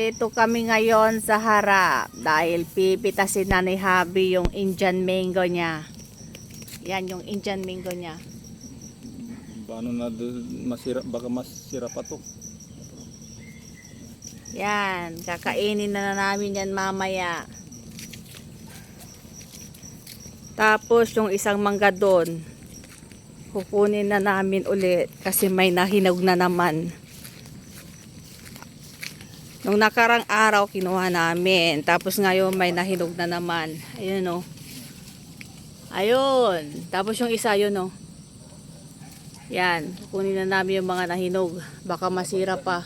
Nandito kami ngayon sa harap dahil pipitasin na ni Habi yung Indian mango niya. Yan yung Indian mango niya. Paano na masira, baka masira pa to. Yan, kakainin na namin yan mamaya. Tapos yung isang mangga doon, kukunin na namin ulit kasi may nahinog na naman. Nung nakarang araw kinuha namin, tapos ngayon may nahinog na naman. Ayun o. Ayun. Tapos yung isa yun o. Yan, kukunin na namin yung mga nahinog. Baka masira pa.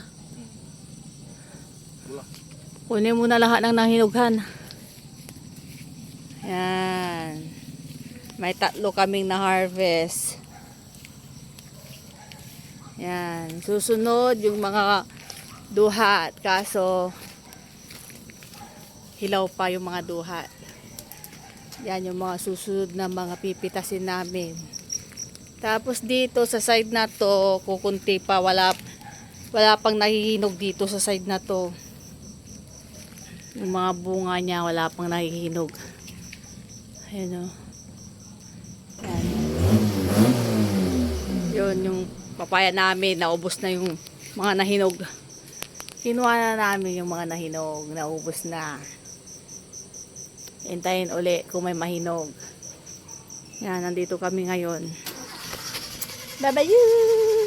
Kunin mo na lahat ng nahinughan. Yan. May 3 kaming na-harvest. Yan. Susunod yung mga duhat. Kaso, hilaw pa yung mga duhat. Yan yung mga susunod na mga pipitasin namin. Tapos dito sa side na to, kukunti pa. Wala pang nahihinog dito sa side na to. Yung mga bunga niya, wala pang nahihinog. Ayan o. Yan. Yun, yung papaya namin, naubos na yung mga nahinog. Kinuha na namin yung mga nahinog, naubos na. Hintayin uli kung may mahinog. Yan, nandito kami ngayon. Bye-bye!